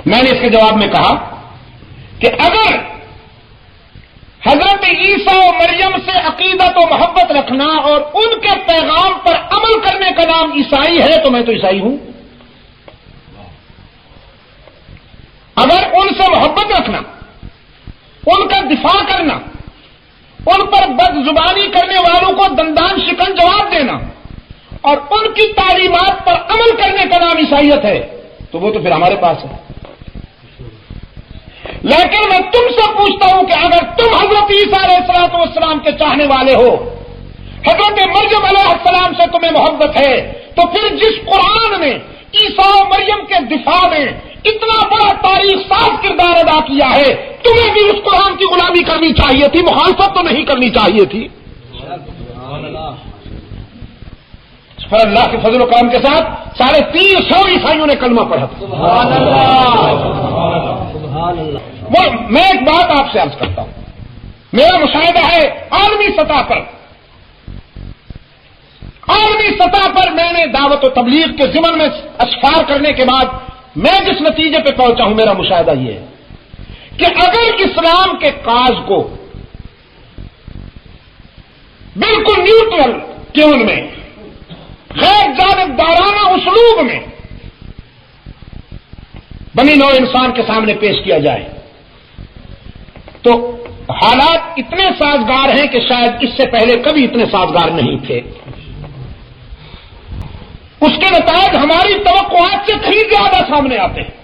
میں نے اس کے جواب میں کہا کہ اگر حضرت عیسیٰ و مریم سے عقیدت و محبت رکھنا اور ان کے پیغام پر عمل کرنے کا نام عیسائی ہے تو میں تو عیسائی ہوں. اگر ان سے محبت رکھنا, ان کا دفاع کرنا, ان پر بد زبانی کرنے والوں کو دندان شکن جواب دینا اور ان کی تعلیمات پر عمل کرنے کا نام عیسائیت ہے تو وہ تو پھر ہمارے پاس ہے. لیکن میں تم سے پوچھتا ہوں کہ اگر تم حضرت عیسیٰ علیہ السلام کے چاہنے والے ہو, حضرت مریم علیہ السلام سے تمہیں محبت ہے, تو پھر جس قرآن نے عیسیٰ و مریم کے دفاع میں اتنا بڑا تاریخ ساز کردار ادا کیا ہے, تمہیں بھی اس قرآن کی غلامی کرنی چاہیے تھی, مخالفت تو نہیں کرنی چاہیے تھی. پر اللہ کے فضل و کرم کے ساتھ 350 عیسائیوں نے کلمہ پڑھا تھا. میں ایک بات آپ سے عرض کرتا ہوں, میرا مشاہدہ ہے عالمی سطح پر میں نے دعوت و تبلیغ کے ضمن میں اسفار کرنے کے بعد میں جس نتیجے پہ پہنچا ہوں, میرا مشاہدہ یہ ہے کہ اگر اسلام کے کاز کو بالکل نیوٹرل ٹیون میں, غیر جانبدارانہ اسلوب میں بنی نوع انسان کے سامنے پیش کیا جائے تو حالات اتنے سازگار ہیں کہ شاید اس سے پہلے کبھی اتنے سازگار نہیں تھے. اس کے نتائج ہماری توقعات سے کہیں زیادہ سامنے آتے ہیں,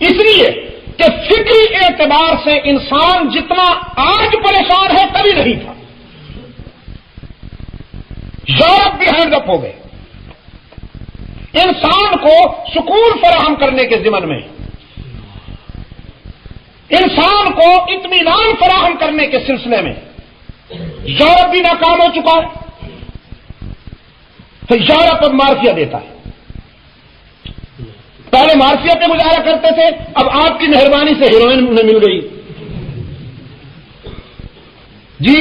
اس لیے کہ فکری اعتبار سے انسان جتنا آج پریشان ہے کبھی نہیں تھا. یورپ بھی ہینڈ اپ ہو گئے انسان کو سکون فراہم کرنے کے ضمن میں, انسان کو اطمینان فراہم کرنے کے سلسلے میں. یورپ بھی ناکام ہو چکا ہے, تو یورپ اب مارفیا دیتا ہے. پہلے مارفیا پہ گزارا کرتے تھے, اب آپ کی مہربانی سے ہیروئن انہیں مل گئی. جی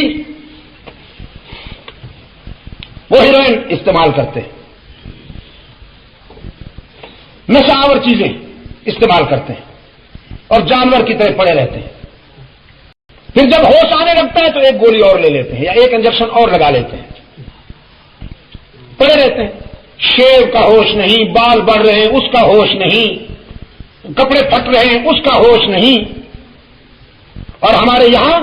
وہ ہیروئن استعمال کرتے ہیں, نشہ آور چیزیں استعمال کرتے ہیں اور جانور کی طرح پڑے رہتے ہیں. پھر جب ہوش آنے لگتا ہے تو ایک گولی اور لے لیتے ہیں یا ایک انجیکشن اور لگا لیتے ہیں, پڑے رہتے ہیں. شیو کا ہوش نہیں, بال بڑھ رہے ہیں اس کا ہوش نہیں, کپڑے پھٹ رہے ہیں اس کا ہوش نہیں. اور ہمارے یہاں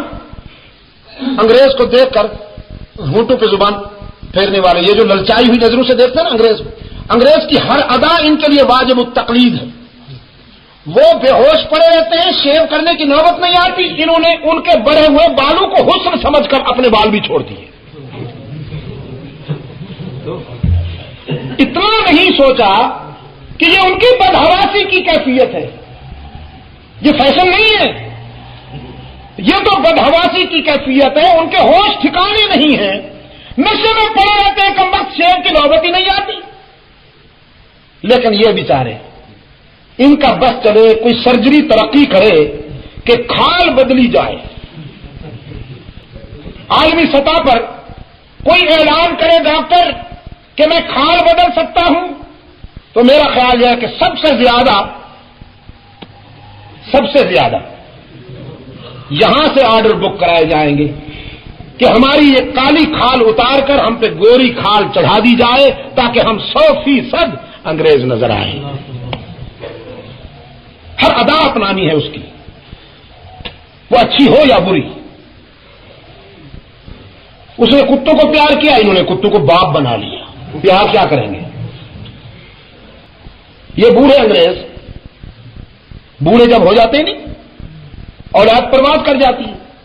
انگریز کو دیکھ کر ہونٹوں پہ زبان پھیرنے والے, یہ جو للچائی ہوئی نظروں سے دیکھتے ہیں نا انگریز کی ہر ادا ان کے لیے واجب التقلید ہے. وہ بے ہوش پڑے رہتے ہیں, شیو کرنے کی نوبت نہیں آتی. انہوں نے ان کے بڑھے ہوئے بالوں کو حسن سمجھ کر اپنے بال بھی چھوڑ دیے. اتنا نہیں سوچا کہ یہ ان کی بدحواسی کی کیفیت ہے, یہ فیشن نہیں ہے, یہ تو بدحواسی کی کیفیت ہے. ان کے ہوش ٹھکانے نہیں ہیں, نشے میں پڑے رہتے ہیں, کمبخت شیو کی نوبت ہی نہیں آتی. لیکن یہ بیچارے ان کا بس چلے کوئی سرجری ترقی کرے کہ کھال بدلی جائے, عالمی سطح پر کوئی اعلان کرے ڈاکٹر کہ میں کھال بدل سکتا ہوں, تو میرا خیال یہ ہے کہ سب سے زیادہ یہاں سے آرڈر بک کرائے جائیں گے کہ ہماری یہ کالی کھال اتار کر ہم پہ گوری کھال چڑھا دی جائے تاکہ ہم 100% انگریز نظر آئیں. ہر ادا اپنانی ہے اس کی, وہ اچھی ہو یا بری. اس نے کتوں کو پیار کیا, انہوں نے کتوں کو باپ بنا لیا. پیار کیا کریں گے؟ یہ بوڑھے انگریز بوڑھے جب ہو جاتے ہیں نہیں, اولاد برباد کر جاتی ہے.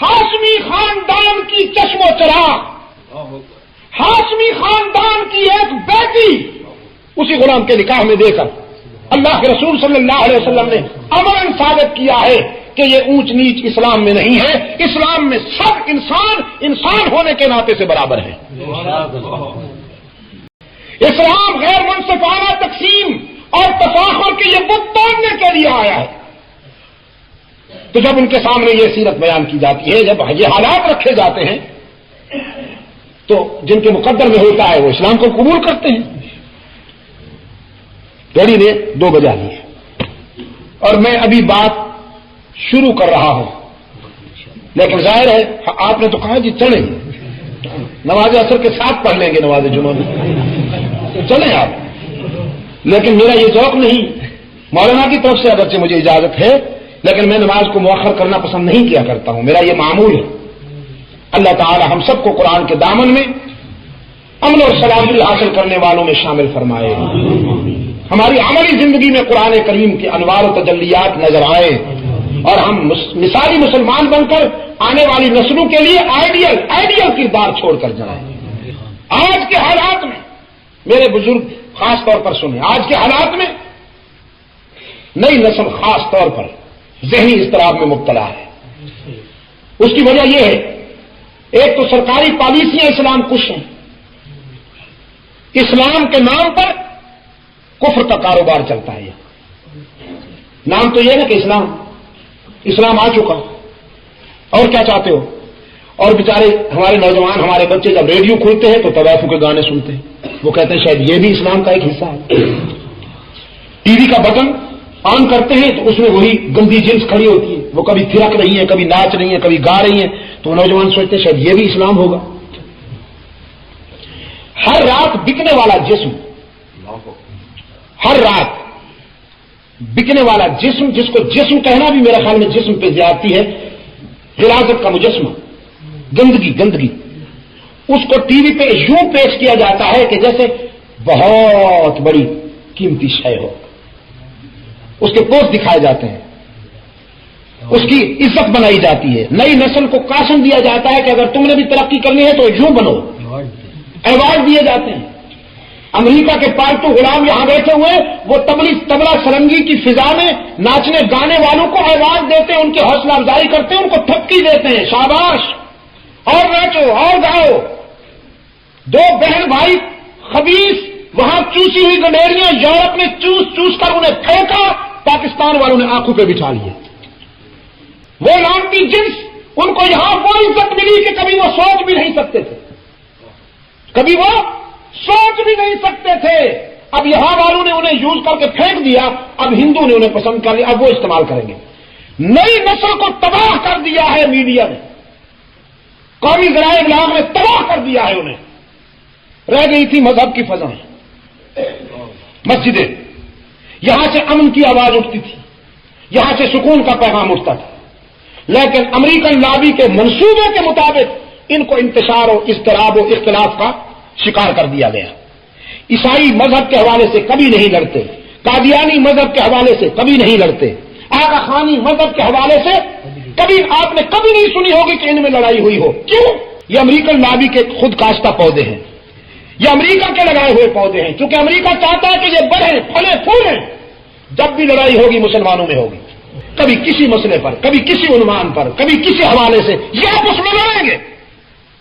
ہاشمی خاندان کی چشم و چراغ، ہاشمی خاندان کی ایک بیٹی اسی غلام کے نکاح میں دے کر اللہ کے رسول صلی اللہ علیہ وسلم نے عملاً ثابت کیا ہے کہ یہ اونچ نیچ اسلام میں نہیں ہے، اسلام میں سب انسان ہونے کے ناطے سے برابر ہے۔ اسلام غیر منصفانہ تقسیم اور تفاخر کے یہ بت توڑنے کے لیے آیا ہے۔ تو جب ان کے سامنے یہ سیرت بیان کی جاتی ہے، جب یہ حالات رکھے جاتے ہیں، تو جن کے مقدر میں ہوتا ہے وہ اسلام کو قبول کرتے ہیں۔ گھڑی نے 2 بجا لی ہے اور میں ابھی بات شروع کر رہا ہوں، لیکن ظاہر ہے آپ نے تو کہا جی چلیں، نماز عصر کے ساتھ پڑھ لیں گے نماز جمعہ میں، چلیں آپ، لیکن میرا یہ ذوق نہیں، مولانا کی طرف سے اگرچہ مجھے اجازت ہے لیکن میں نماز کو مؤخر کرنا پسند نہیں کیا کرتا ہوں، میرا یہ معمول ہے۔ اللہ تعالی ہم سب کو قرآن کے دامن میں امن اور سلامتی حاصل کرنے والوں میں شامل فرمائے، ہماری عملی زندگی میں قرآن کریم کے انوار و تجلیات نظر آئے اور ہم مثالی مسلمان بن کر آنے والی نسلوں کے لیے آئیڈیل کردار چھوڑ کر جائیں۔ آج کے حالات میں میرے بزرگ خاص طور پر سنیں، آج کے حالات میں نئی نسل خاص طور پر ذہنی اضطراب میں مبتلا ہے۔ اس کی وجہ یہ ہے، ایک تو سرکاری پالیسیاں اسلام کش ہیں، اسلام کے نام پر کفر کا کاروبار چلتا ہے۔ نام تو یہ نا کہ اسلام آ چکا، اور کیا چاہتے ہو؟ اور بیچارے ہمارے نوجوان، ہمارے بچے جب ریڈیو کھولتے ہیں تو طوائفوں کے گانے سنتے ہیں، وہ کہتے ہیں شاید یہ بھی اسلام کا ایک حصہ ہے۔ ٹی وی کا بٹن آن کرتے ہیں تو اس میں وہی گندی جنس کھڑی ہوتی ہے، وہ کبھی تھرک رہی ہیں، کبھی ناچ رہی ہیں، کبھی گا رہی ہیں، تو نوجوان سوچتے ہیں شاید یہ بھی اسلام ہوگا۔ ہر رات بکنے والا جسم، ہر رات بکنے والا جسم، جس کو جسم کہنا بھی میرے خیال میں جسم پہ زیادتی ہے، غلاظت کا مجسمہ، گندگی، اس کو ٹی وی پہ یوں پیش کیا جاتا ہے کہ جیسے بہت بڑی قیمتی شے ہو، اس کے پوسٹ دکھائے جاتے ہیں، اس کی عزت بنائی جاتی ہے، نئی نسل کو کاشن دیا جاتا ہے کہ اگر تم نے بھی ترقی کرنی ہے تو یوں بنو، ایوارڈ دیے جاتے ہیں۔ امریکہ کے پالتو غلام یہاں بیٹھے ہوئے، وہ تبلا سرنگی کی فضا میں ناچنے گانے والوں کو ایوارڈ دیتے ہیں، ان کی حوصلہ افزائی کرتے ہیں، ان کو تھپکی دیتے ہیں، شاباش، اور ناچو اور گاؤ۔ 2 بہن بھائی خبیث وہاں چوسی ہوئی گنڈیریاں یورپ نے چوس کر انہیں پھینکا، پاکستان والوں نے آنکھوں پہ بٹھا لیے۔ وہ لانتی جنس، ان کو یہاں وہ عزت ملی کہ کبھی وہ سوچ بھی نہیں سکتے تھے، کبھی وہ سوچ بھی نہیں سکتے تھے۔ اب یہاں والوں نے انہیں یوز کر کے پھینک دیا، اب ہندو نے انہیں پسند کر لیا، اب وہ استعمال کریں گے۔ نئی نسل کو تباہ کر دیا ہے میڈیا نے، قومی ذرائع ابلاغ نے تباہ کر دیا ہے انہیں۔ رہ گئی تھی مذہب کی فضائیں، مسجدیں، یہاں سے امن کی آواز اٹھتی تھی، یہاں سے سکون کا پیغام اٹھتا تھا، لیکن امریکن لابی کے منصوبے کے مطابق ان کو انتشار و اضطراب و اختلاف کا شکار کر دیا گیا۔ عیسائی مذہب کے حوالے سے کبھی نہیں لڑتے، قادیانی مذہب کے حوالے سے کبھی نہیں لڑتے، آغا خانی مذہب کے حوالے سے کبھی آپ نے کبھی نہیں سنی ہوگی کہ ان میں لڑائی ہوئی ہو۔ کیوں؟ یہ امریکن لابی کے خود کاشتہ پودے ہیں، یہ امریکہ کے لگائے ہوئے پودے ہیں، کیونکہ امریکہ چاہتا ہے کہ یہ بڑھیں پھلیں پھولیں۔ جب بھی لڑائی ہوگی مسلمانوں میں ہوگی، کبھی کسی مسئلے پر، کبھی کسی عنوان پر، کبھی کسی حوالے سے، یہ آپس میں لڑیں گے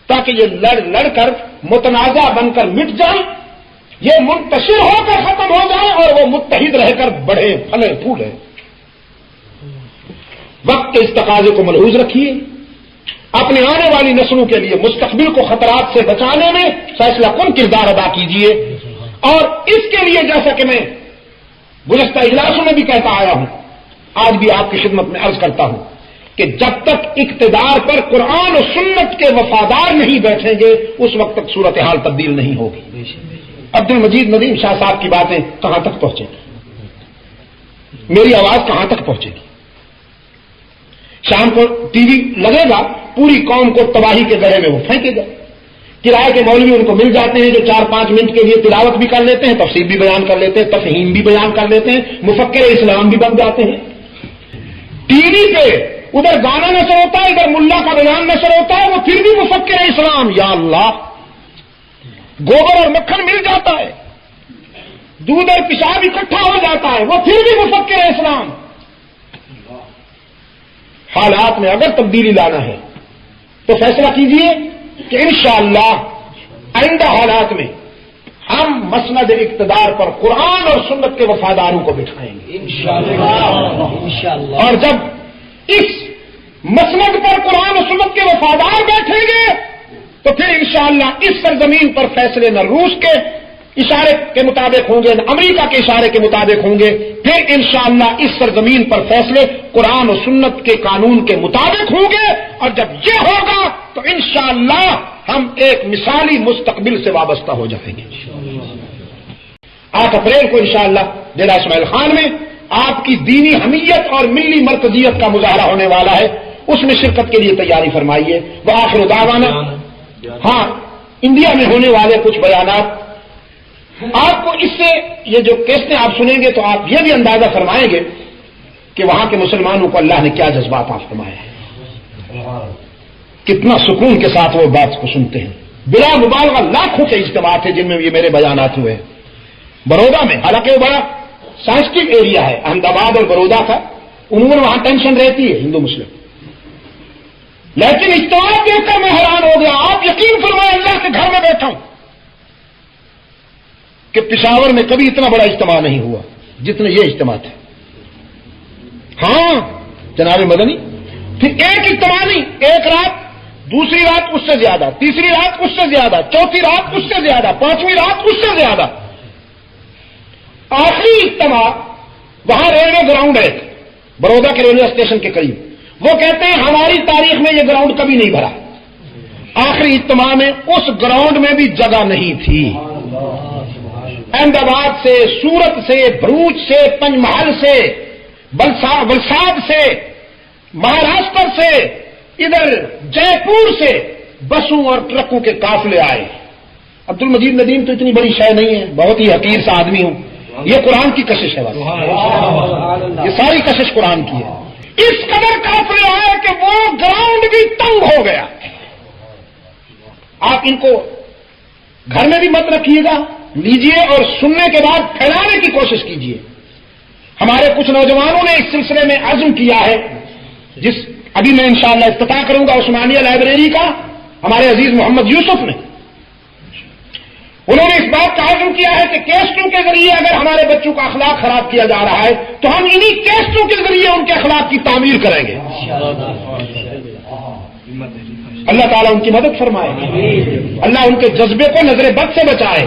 تاکہ یہ لڑ کر متنازع بن کر مٹ جائیں، یہ منتشر ہو کر ختم ہو جائیں اور وہ متحد رہ کر بڑھیں پھلیں پھولیں۔ وقت کے اس تقاضے کو ملحوظ رکھیے، اپنے آنے والی نسلوں کے لیے مستقبل کو خطرات سے بچانے میں فیصلہ کن کردار ادا کیجیے، اور اس کے لیے جیسا کہ میں گزشتہ اجلاسوں میں بھی کہتا آیا ہوں، آج بھی آپ کی خدمت میں عرض کرتا ہوں کہ جب تک اقتدار پر قرآن و سنت کے وفادار نہیں بیٹھیں گے اس وقت تک صورتحال تبدیل نہیں ہوگی۔ عبد المجید ندیم شاہ صاحب کی باتیں کہاں تک پہنچے گی، میری آواز کہاں تک پہنچے گی؟ شام کو ٹی وی لگے گا، پوری قوم کو تباہی کے گڑھے میں وہ پھینکے گا۔ کرائے کے مولوی ان کو مل جاتے ہیں جو 4-5 منٹ کے لیے تلاوت بھی کر لیتے ہیں، تفسیر بھی بیان کر لیتے ہیں، تفہیم بھی بیان کر لیتے ہیں، مفکر اسلام بھی بن جاتے ہیں۔ ٹی وی پہ ادھر گانا نشر ہوتا ہے، ادھر ملا کا بیان نشر ہوتا ہے، وہ پھر بھی مفکر اسلام. یا اللہ، گوبر اور مکھن مل جاتا ہے، دودھ اور پیشاب اکٹھا ہو جاتا ہے، وہ پھر بھی مفکر اسلام. حالات میں اگر تبدیلی لانا ہے تو فیصلہ کیجئے کہ انشاءاللہ آئندہ حالات میں ہم مسند اقتدار پر قرآن اور سنت کے وفاداروں کو بٹھائیں گے انشاءاللہ. اور جب اس مسند پر قرآن اور سنت کے وفادار بیٹھیں گے تو پھر انشاءاللہ اس سرزمین پر فیصلے نہ روس کے اشارے کے مطابق ہوں گے نہ امریکہ کے اشارے کے مطابق ہوں گے. پھر انشاءاللہ اس سرزمین پر فیصلے قرآن و سنت کے قانون کے مطابق ہوں گے. اور جب یہ ہوگا تو انشاءاللہ ہم ایک مثالی مستقبل سے وابستہ ہو جائیں گے. 8 اپریل کو انشاءاللہ ڈیرہ اسماعیل خان میں آپ کی دینی حمیت اور ملی مرکزیت کا مظاہرہ ہونے والا ہے. اس میں شرکت کے لیے تیاری فرمائیے. وآخر دعوانا. ہاں، انڈیا میں ہونے والے کچھ بیانات آپ کو اس سے یہ جو کیسٹیں آپ سنیں گے تو آپ یہ بھی اندازہ فرمائیں گے کہ وہاں کے مسلمانوں کو اللہ نے کیا جذبات آپ فرمائے ہیں، کتنا سکون کے ساتھ وہ بات کو سنتے ہیں. بلا مبالغہ لاکھوں کے اجتماعات ہیں جن میں یہ میرے بیانات ہوئے ہیں. بڑودہ میں، حالانکہ وہ بڑا سینسٹیو ایریا ہے احمد آباد اور بڑودہ کا، عموماً وہاں ٹینشن رہتی ہے ہندو مسلم، لیکن اجتماع دیکھ کر میں حیران ہو گیا. آپ یقین فرمائیں اللہ کے گھر میں بیٹھا ہوں کہ پشاور میں کبھی اتنا بڑا اجتماع نہیں ہوا جتنے یہ اجتماع تھے. ہاں جناب مدنی، پھر ایک اجتماع نہیں، ایک رات، دوسری رات اس سے زیادہ، تیسری رات اس سے زیادہ، چوتھی رات اس سے زیادہ، پانچویں رات اس سے زیادہ. آخری اجتماع وہاں ریلوے گراؤنڈ ہے بڑودہ کے ریلوے اسٹیشن کے قریب. وہ کہتے ہیں ہماری تاریخ میں یہ گراؤنڈ کبھی نہیں بھرا. آخری اجتماع میں اس گراؤنڈ میں بھی جگہ نہیں تھی. احمد آباد سے، سورت سے، بھروچ سے، پنج محل سے، ولساد سے، مہاراشٹر سے، ادھر جے پور سے بسوں اور ٹرکوں کے قافلے آئے. عبد المجید ندیم تو اتنی بڑی شے نہیں ہے، بہت ہی حقیر سا آدمی ہوں. یہ قرآن کی کشش ہے، بس یہ ساری کشش قرآن کی ہے. اس قدر قافلے آئے کہ وہ گراؤنڈ بھی تنگ ہو گیا. آپ ان کو گھر میں بھی مت رکھیے گا، لیجئے اور سننے کے بعد پھیلانے کی کوشش کیجئے. ہمارے کچھ نوجوانوں نے اس سلسلے میں عزم کیا ہے، جس ابھی میں انشاءاللہ افتتاح کروں گا عثمانیہ لائبریری کا. ہمارے عزیز محمد یوسف نے، انہوں نے اس بات کا عزم کیا ہے کہ کیسٹوں کے ذریعے اگر ہمارے بچوں کا اخلاق خراب کیا جا رہا ہے تو ہم انہی کیسٹوں کے ذریعے ان کے اخلاق کی تعمیر کریں گے. اللہ تعالیٰ ان کی مدد فرمائے، اللہ ان کے جذبے کو نظر بد سے بچائے.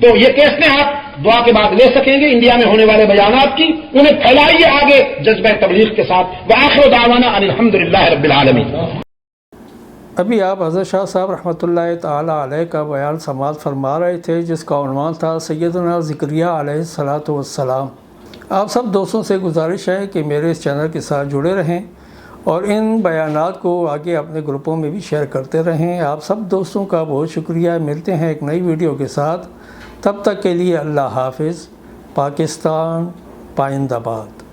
تو یہ کیسٹیں آپ دعا کے بعد لے سکیں گے انڈیا میں ہونے والے بیانات کی. انہیں پھیلائیے آگے جذبہ تبلیغ کے ساتھ. وآخر دعوانا ان الحمدللہ رب العالمین. ابھی آپ حضرت شاہ صاحب رحمۃ اللہ تعالیٰ علیہ کا بیان سماعت فرما رہے تھے، جس کا عنوان تھا سیدنا زکریا علیہ الصلاۃ والسلام. آپ سب دوستوں سے گزارش ہے کہ میرے اس چینل کے ساتھ جڑے رہیں اور ان بیانات کو آگے اپنے گروپوں میں بھی شیئر کرتے رہیں. آپ سب دوستوں کا بہت شکریہ. ملتے ہیں ایک نئی ویڈیو کے ساتھ. تب تک کے لیے اللہ حافظ. پاکستان پائندہ باد.